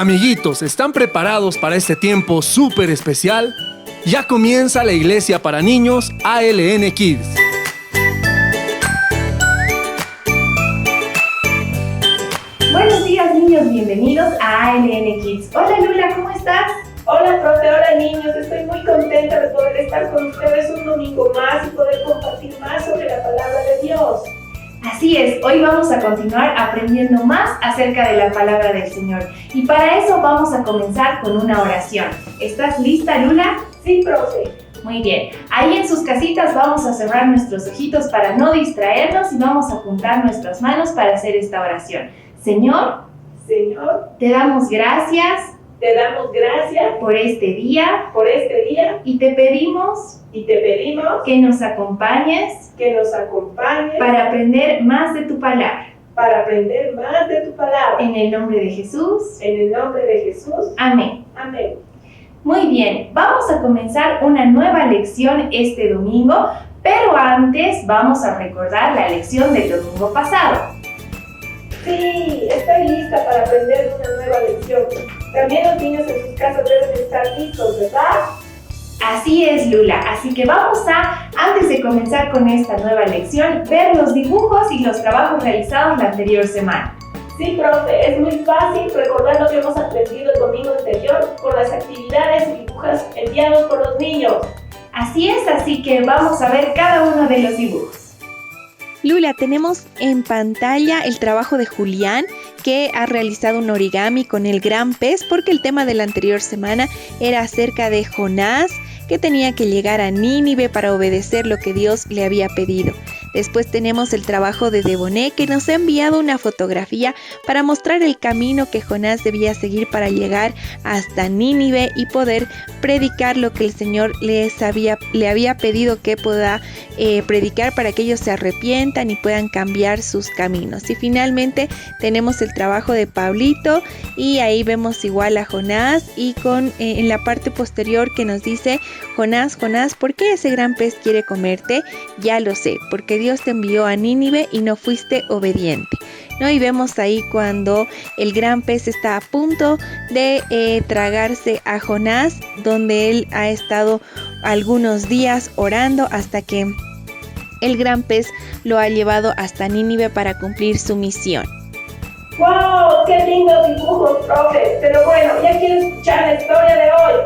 Amiguitos, ¿están preparados para este tiempo súper especial? Ya comienza la Iglesia para Niños ALN Kids. Buenos días, niños, bienvenidos a ALN Kids. Hola Lula, ¿cómo estás? Hola profe, hola niños, estoy muy contenta de poder estar con ustedes un domingo más y poder compartir más sobre la palabra de Dios. Así es, hoy vamos a continuar aprendiendo más acerca de la palabra del Señor. Y para eso vamos a comenzar con una oración. ¿Estás lista, Lula? Sí, profe. Muy bien, ahí en sus casitas vamos a cerrar nuestros ojitos para no distraernos y vamos a juntar nuestras manos para hacer esta oración. Señor, te damos gracias por este día y te pedimos que nos acompañes para aprender más de tu palabra. En el nombre de Jesús. Amén. Amén. Muy bien, vamos a comenzar una nueva lección este domingo, pero antes vamos a recordar la lección del domingo pasado. Sí, estoy lista para aprender una nueva lección. También los niños en sus casas deben estar listos, ¿verdad? Así es, Lula. Así que vamos a, antes de comenzar con esta nueva lección, ver los dibujos y los trabajos realizados la anterior semana. Sí, profe, es muy fácil recordar lo que hemos aprendido el domingo anterior con las actividades y dibujos enviados por los niños. Así es, así que vamos a ver cada uno de los dibujos. Lula, tenemos en pantalla el trabajo de Julián, que ha realizado un origami con el gran pez, porque el tema de la anterior semana era acerca de Jonás, que tenía que llegar a Nínive para obedecer lo que Dios le había pedido. Después tenemos el trabajo de Deboné, que nos ha enviado una fotografía para mostrar el camino que Jonás debía seguir para llegar hasta Nínive y poder predicar lo que el Señor le había pedido que pueda predicar, para que ellos se arrepientan y puedan cambiar sus caminos. Y finalmente tenemos el trabajo de Pablito, y ahí vemos igual a Jonás, y con en la parte posterior que nos dice: Jonás, Jonás, ¿por qué ese gran pez quiere comerte? Ya lo sé, porque Dios te envió a Nínive y no fuiste obediente, ¿no? Y vemos ahí cuando el gran pez está a punto de tragarse a Jonás, donde él ha estado algunos días orando hasta que el gran pez lo ha llevado hasta Nínive para cumplir su misión. ¡Wow! ¡Qué lindos dibujos, profe! Pero bueno, ya quiero escuchar la historia de hoy.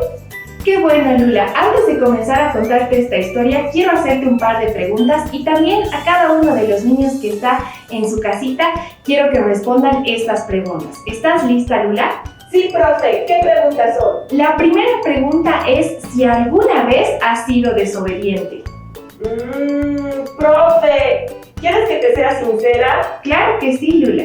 ¡Qué bueno, Lula! Antes de comenzar a contarte esta historia, quiero hacerte un par de preguntas, y también a cada uno de los niños que está en su casita, quiero que respondan estas preguntas. ¿Estás lista, Lula? Sí, profe. ¿Qué preguntas son? La primera pregunta es si alguna vez has sido desobediente. Profe, ¿quieres que te sea sincera? Claro que sí, Lula.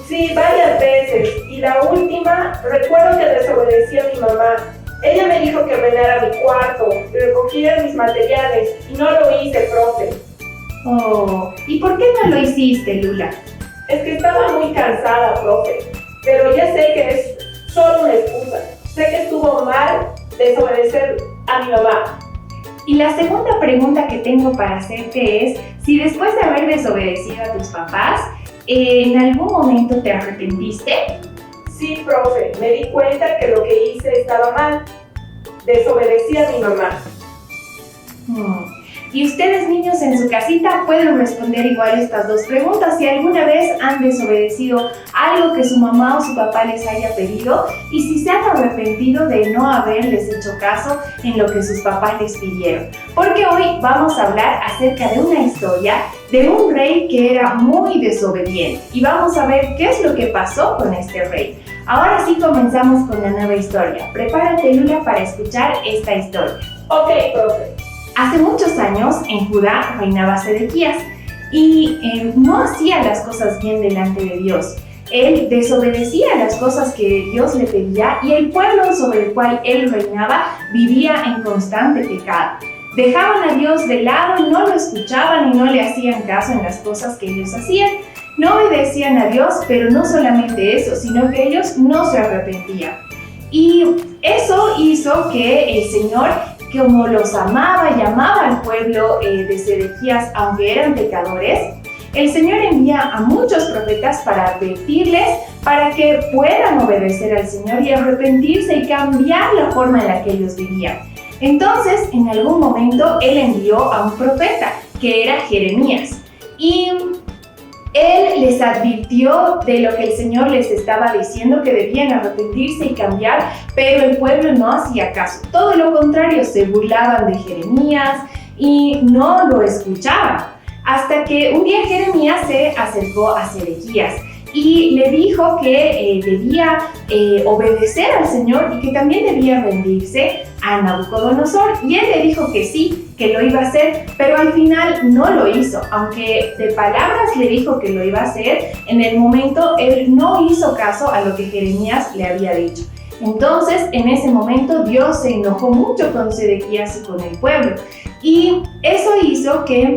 Sí, varias veces. Y la última, recuerdo que desobedecí a mi mamá. Ella me dijo que ordenara mi cuarto, que recogiera mis materiales, y no lo hice, profe. Oh, ¿y por qué no lo hiciste, Lula? Es que estaba muy cansada, profe. Pero ya sé que es solo una excusa. Sé que estuvo mal desobedecer a mi mamá. Y la segunda pregunta que tengo para hacerte es si después de haber desobedecido a tus papás, ¿en algún momento te arrepentiste? Sí, profe, me di cuenta que lo que hice estaba mal. Desobedecí a mi mamá. Y ustedes, niños, en su casita pueden responder igual estas dos preguntas: si alguna vez han desobedecido algo que su mamá o su papá les haya pedido, y si se han arrepentido de no haberles hecho caso en lo que sus papás les pidieron. Porque hoy vamos a hablar acerca de una historia de un rey que era muy desobediente, y vamos a ver qué es lo que pasó con este rey. Ahora sí comenzamos con la nueva historia. Prepárate, Lula, para escuchar esta historia. Ok, profe. Hace muchos años en Judá reinaba Sedequías, y no hacía las cosas bien delante de Dios. Él desobedecía las cosas que Dios le pedía, y el pueblo sobre el cual él reinaba vivía en constante pecado. Dejaban a Dios de lado, no lo escuchaban y no le hacían caso en las cosas que ellos hacían. No obedecían a Dios, pero no solamente eso, sino que ellos no se arrepentían. Y eso hizo que el Señor, como los amaba y amaba al pueblo de Sedequías, aunque eran pecadores, el Señor enviaba envía a muchos profetas para advertirles, para que puedan obedecer al Señor y arrepentirse y cambiar la forma en la que ellos vivían. Entonces, en algún momento, Él envió a un profeta, que era Jeremías, y Él les advirtió de lo que el Señor les estaba diciendo, que debían arrepentirse y cambiar, pero el pueblo no hacía caso. Todo lo contrario, se burlaban de Jeremías y no lo escuchaban. Hasta que un día Jeremías se acercó a Sedequías y le dijo que debía obedecer al Señor y que también debía rendirse a Nabucodonosor. Y él le dijo que sí, que lo iba a hacer, pero al final no lo hizo. Aunque de palabras le dijo que lo iba a hacer, en el momento él no hizo caso a lo que Jeremías le había dicho. Entonces, en ese momento, Dios se enojó mucho con Sedequías y con el pueblo. Y eso hizo que,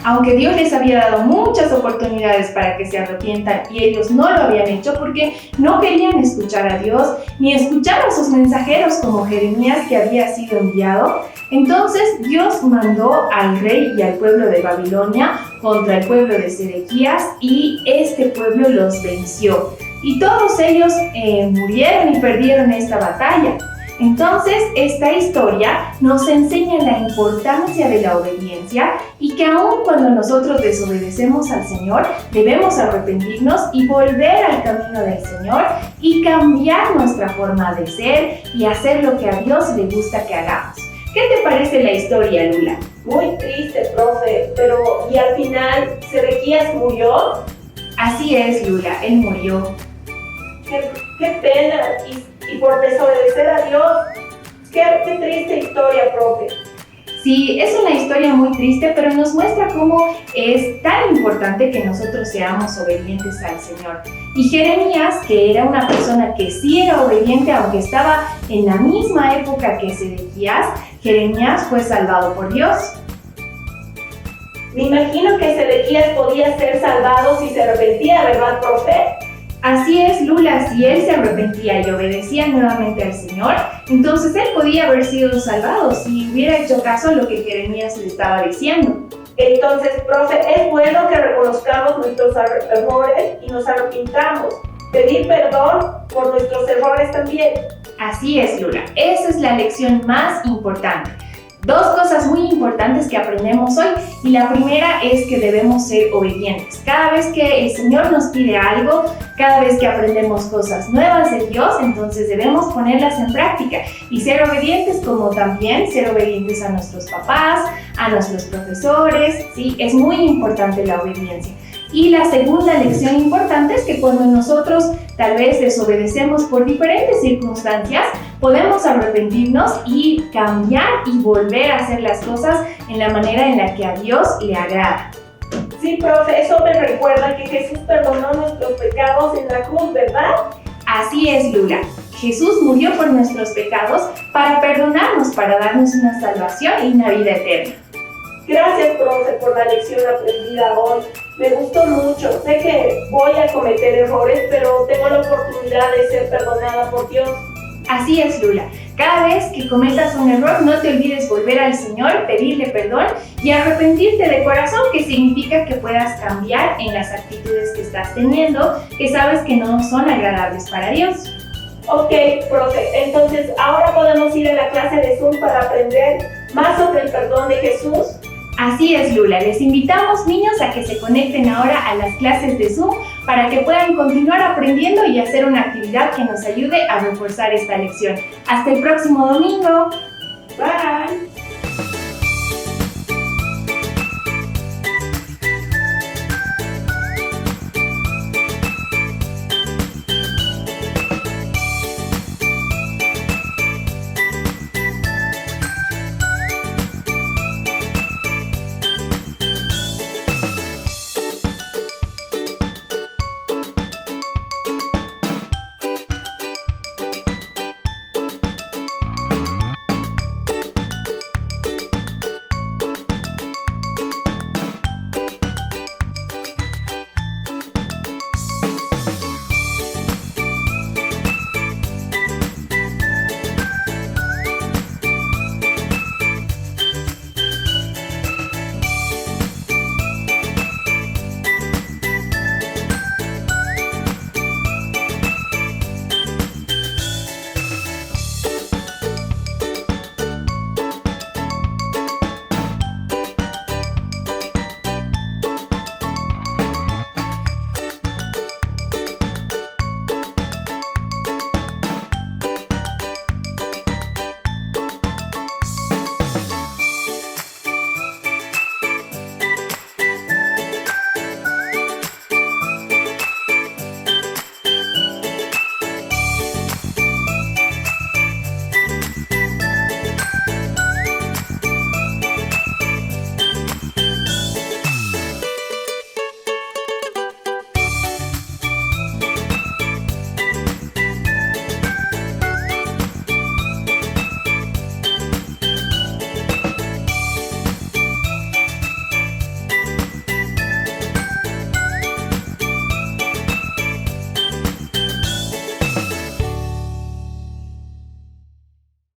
aunque Dios les había dado muchas oportunidades para que se arrepientan y ellos no lo habían hecho porque no querían escuchar a Dios ni escuchar a sus mensajeros como Jeremías, que había sido enviado, entonces Dios mandó al rey y al pueblo de Babilonia contra el pueblo de Sedequías y este pueblo los venció. Y todos ellos murieron y perdieron esta batalla. Entonces, esta historia nos enseña la importancia de la obediencia y que aun cuando nosotros desobedecemos al Señor, debemos arrepentirnos y volver al camino del Señor y cambiar nuestra forma de ser y hacer lo que a Dios le gusta que hagamos. ¿Qué te parece la historia, Lula? Muy triste, profe, pero ¿y al final Sedequías murió? Así es, Lula, él murió. Qué pena, y por desobedecer a Dios. Qué triste historia, profe. Sí, es una historia muy triste, pero nos muestra cómo es tan importante que nosotros seamos obedientes al Señor. Y Jeremías, que era una persona que sí era obediente, aunque estaba en la misma época que Sedequías, Jeremías fue salvado por Dios. Me imagino que Sedequías podía ser salvado si se arrepentía, ¿verdad, profe? Así es, Lula, si él se arrepentía y obedecía nuevamente al Señor, entonces él podía haber sido salvado si hubiera hecho caso a lo que Jeremías le estaba diciendo. Entonces, profe, es bueno que reconozcamos nuestros errores y nos arrepintamos. Pedir perdón por nuestros errores también. Así es, Lula, esa es la lección más importante. Dos cosas muy importantes que aprendemos hoy, y la primera es que debemos ser obedientes. Cada vez que el Señor nos pide algo, cada vez que aprendemos cosas nuevas de Dios, entonces debemos ponerlas en práctica y ser obedientes, como también ser obedientes a nuestros papás, a nuestros profesores, ¿sí? Es muy importante la obediencia. Y la segunda lección importante es que cuando nosotros tal vez desobedecemos por diferentes circunstancias, podemos arrepentirnos y cambiar y volver a hacer las cosas en la manera en la que a Dios le agrada. Sí, profe, eso me recuerda que Jesús perdonó nuestros pecados en la cruz, ¿verdad? Así es, Lula. Jesús murió por nuestros pecados para perdonarnos, para darnos una salvación y una vida eterna. Gracias, profe, por la lección aprendida hoy. Me gustó mucho. Sé que voy a cometer errores, pero tengo la oportunidad de ser perdonada por Dios. Así es, Lula. Cada vez que cometas un error, no te olvides volver al Señor, pedirle perdón y arrepentirte de corazón, que significa que puedas cambiar en las actitudes que estás teniendo, que sabes que no son agradables para Dios. Ok, profe. Entonces, ahora podemos ir a la clase de Zoom para aprender más sobre el perdón de Jesús. Así es, Lula. Les invitamos, niños, a que se conecten ahora a las clases de Zoom para que puedan continuar aprendiendo y hacer una actividad que nos ayude a reforzar esta lección. Hasta el próximo domingo. Bye.